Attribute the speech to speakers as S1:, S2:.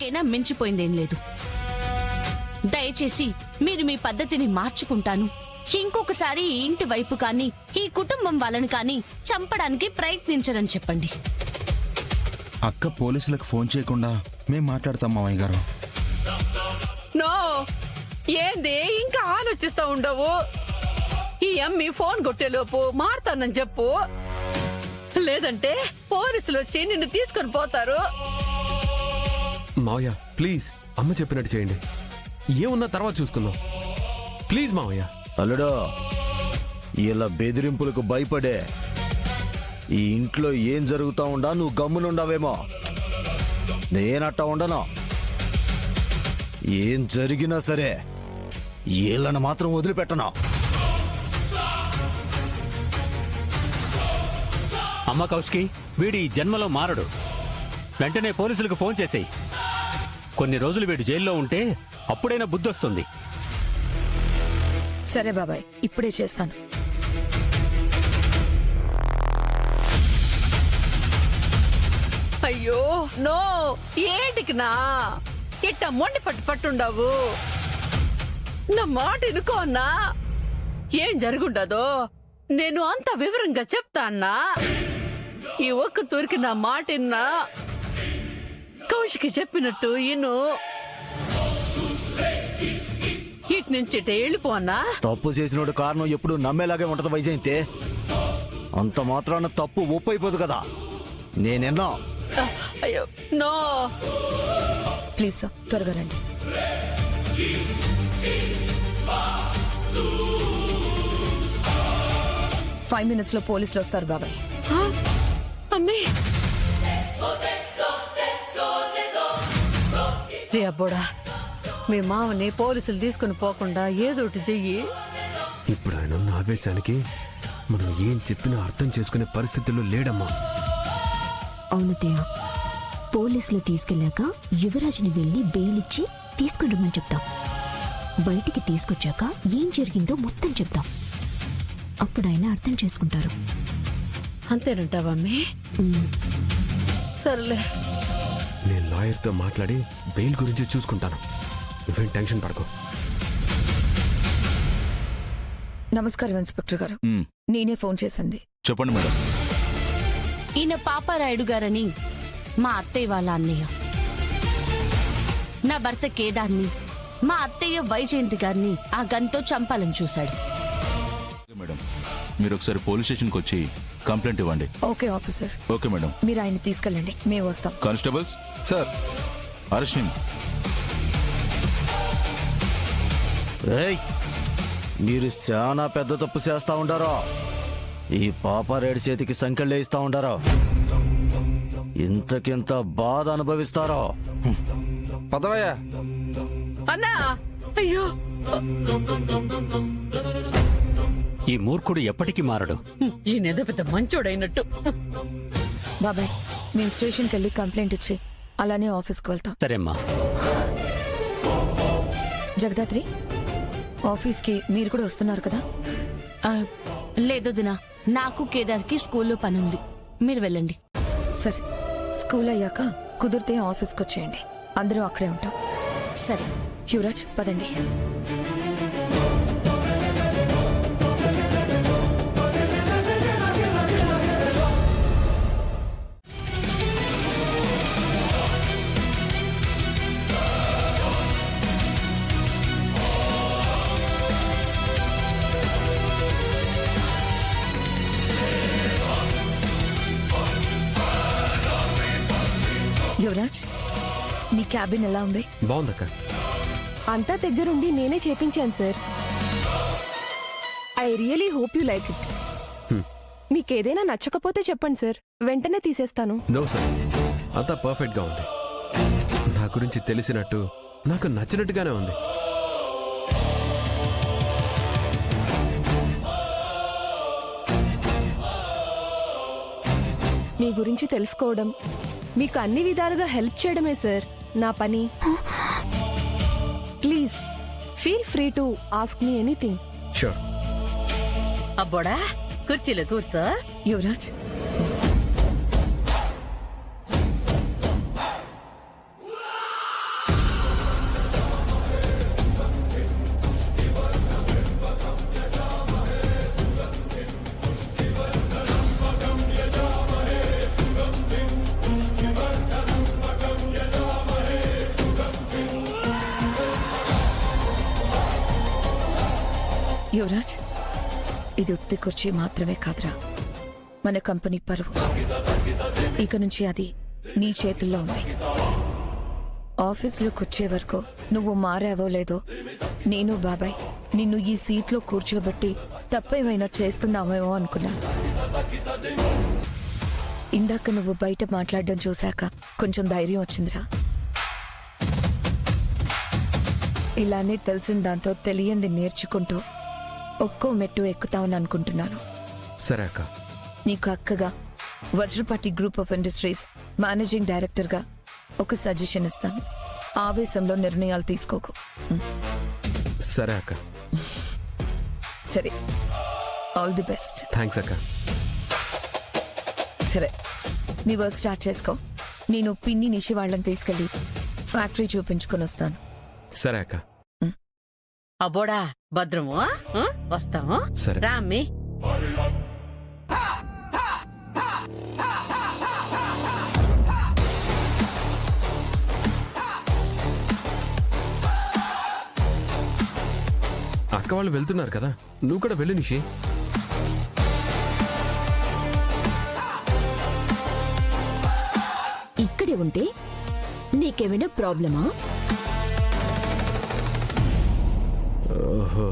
S1: ఇప్పటికైనా మించిపోయిందేం లేదు. దయచేసి మీరు మీ పద్ధతిని మార్చుకుంటాను, ఇంకొకసారి ఈ ఇంటి వైపు కానీ ఈ కుటుంబం వాళ్ళని కానీ చంపడానికి ప్రయత్నించరని చెప్పండి.
S2: అక్క పోలీసులకు ఫోన్ చేయకుండా మేం మాట్లాడతాం మామయ్య గారు.
S3: నో, ఏంది ఇంకా ఆలోచిస్తా ఉండవు? ఈ అమ్మి ఫోన్ కొట్టేలోపు మారుతానని చెప్పు, లేదంటే పోలీసులు వచ్చి నిన్ను తీసుకొని పోతారు.
S4: మావయ్య ప్లీజ్ అమ్మ చెప్పినట్టు చేయండి, ఏమున్నా తర్వాత చూసుకుందాం. ప్లీజ్ మావయ్య.
S5: అల్లుడు, ఇలా బెదిరింపులకు భయపడే ఈ ఇంట్లో ఏం జరుగుతా ఉండా నువ్వు గమ్మునుండవేమో. నేనట్టా ఉండను. ఏం జరిగినా సరే వీళ్ళని మాత్రం వదిలిపెట్టను.
S6: అమ్మ కౌశికి, వీడి జన్మలో మారడు. వెంటనే పోలీసులకు ఫోన్ చేసేయి. కొన్ని రోజులు వీడు జైల్లో ఉంటే అప్పుడైనా బుద్ధొస్తుంది.
S7: సరే బాబాయ్, ఇప్పుడే చేస్తాను.
S3: అయ్యో నో, ఏంటికినా ఇట్ట మొండి పట్టుండవు? నా మాట వినుకో అన్నా. ఏం జరుగుండదో నేను అంత వివరంగా చెప్తా అన్నా. ఈ ఒక్క తూరికి నా మాట విన్నా, కౌశికి చెప్పినట్టు ఇను. ఇటు నుంచి వెళ్ళిపోనా?
S5: తప్పు చేసినోడు కారణం ఎప్పుడు నమ్మేలాగే ఉంటది వైజయంతి. అంత మాత్రాన తప్పు ఒప్పు అయిపోదు కదా. నేనెన్నో.
S3: అయ్యో నో.
S7: ప్లీజ్ సార్, త్వరగా రండి. ఫైవ్ మినిట్స్ లో పోలీసులు వస్తారు బాబాయ్.
S3: అమ్మే రే అబ్బోడా, మీ మామని పోలీసులు తీసుకుని పోకుండా ఏదోటి చెయ్యి.
S4: ఇప్పుడు ఆయన ఉన్న ఆవేశానికి మనం ఏం చెప్పినా అర్థం చేసుకునే పరిస్థితుల్లో లేడమ్మా.
S8: అవునతయ్య, పోలీసులు తీసుకెళ్లాక యువరాజ్ని వెళ్లి బెయిలిచ్చి తీసుకుని రమ్మని చెప్తాం. బయటికి తీసుకొచ్చాక ఏం జరిగిందో మొత్తం చెప్తాం. అప్పుడు ఆయన అర్థం చేసుకుంటారు.
S3: అంతేనంటావమ్మే? సర్లే,
S4: నేను లాయర్తో మాట్లాడి బెయిల్ గురించి చూసుకుంటాను. నువ్వేం టెన్షన్ పడకు.
S7: నమస్కారం ఇన్స్పెక్టర్ గారు, నేనే ఫోన్ చేసింది.
S2: చెప్పండి మేడం.
S1: ఈయన పాపారాయుడు గారని మా అత్తయ్య వాళ్ళ అన్నయ్య. నా భర్త కేదార్ని మా అత్తయ్య వైజయంతి గారిని ఆ గన్తో చంపాలని చూశాడు.
S2: మేడం, మీరు ఒకసారి పోలీస్ స్టేషన్కి వచ్చి కంప్లైంట్ ఇవ్వండి.
S7: Okay officer.
S2: Okay madam.
S7: మీరు ఆయన తీసుకెళ్ళండి, మేము వస్తాం.
S2: Constables sir, arrest him.
S5: ఏయ్, మీరు చాలా పెద్ద తప్పు చేస్తా ఉండారో. ఈ పాపారేడు చేతికి సంఖ్యలు ఇస్తా ఉండారో. ఇంతకింత బాధ అనుభవిస్తారో.
S4: పదవయ్యా.
S3: అన్నా. అయ్యో,
S6: ఈ మూర్ఖుడు ఎప్పటికీ మారడు.
S3: ఈయనేదో పెద్ద మంచోడైనట్టు.
S7: బాబాయ్, మేము స్టేషన్కి వెళ్ళి కంప్లైంట్ ఇచ్చి అలానే ఆఫీస్కి వెళ్తాం.
S6: సరేమ్మా.
S7: జగదాత్రి, ఆఫీస్కి మీరు కూడా వస్తున్నారు కదా?
S1: లేదు దినా, నాకు కేదార్కి స్కూల్లో పనుంది, మీరు వెళ్ళండి.
S7: సరే, స్కూల్ అయ్యాక కుదిరితే ఆఫీస్కి వచ్చేయండి. అందరూ అక్కడే ఉంటాం.
S1: సరే.
S7: యువరాజ్, పదండి. యువరాజ్, నీ క్యాబిన్ ఎలా ఉంది?
S4: బాగుందక్క.
S9: అంతా దగ్గరుండి నేనే చేపించాను sir. I really hope you like it. మీకేదైనా నచ్చకపోతే చెప్పండి సార్, వెంటనే తీసేస్తాను.
S4: నో సార్, అంతా పర్ఫెక్ట్ గా ఉంది. నా గురించి తెలిసినట్టు నాకు నచ్చినట్టుగానే ఉంది.
S9: మీ గురించి తెలుసుకోవడం, మీకు అన్ని విధాలుగా హెల్ప్ చేయడమే సార్ నా పని. Please feel free to ask me anything.
S4: Sure.
S3: అబ్బోడా, కుర్చీలో కూర్చో.
S7: యువరాజ్, ఇది ఉత్తి కుర్చీ మాత్రమే కాదురా, మన కంపెనీ పరువు. ఇక నుంచి అది నీ చేతుల్లో ఉంది. ఆఫీసులో కూర్చే వరకు నువ్వు మారావో లేదో, నేను బాబాయ్ నిన్ను ఈ సీట్లో కూర్చోబెట్టి తప్పేమైనా చేస్తున్నావేమో అనుకున్నాను. ఇందాక నువ్వు బయట మాట్లాడడం చూశాక కొంచెం ధైర్యం వచ్చిందిరా. ఇలానే తెలిసిన దాంతో తెలియంది నేర్చుకుంటూ ఒక్కో మెట్టు ఎక్కుతామని అనుకుంటున్నాను.
S4: సరే అక్క.
S7: నీకు అక్కగా Vajrapati group of industries managing డైరెక్టర్గా ఒక సజెషన్ ఇస్తాను. ఆవేశంలో నిర్ణయాలు తీసుకోకు.
S4: సరే అక్క.
S7: సరే, ఆల్ ది బెస్ట్.
S4: థ్యాంక్స్ అక్క.
S7: సరే, నీ వర్క్ స్టార్ట్ చేసుకో. నేను పిన్ని నిషి వాళ్ళని తీసుకెళ్ళి ఫ్యాక్టరీ చూపించుకొని వస్తాను.
S4: సరే అక్క.
S3: అబ్బోడా భద్రము, వస్తాము.
S4: సరే.
S3: రామ్మి.
S4: అక్క వాళ్ళు వెళ్తున్నారు కదా, నువ్వు కూడా వెళ్ళు నిషి.
S8: ఇక్కడే ఉంటే నీకేమైనా ప్రాబ్లమా?
S4: ఓహో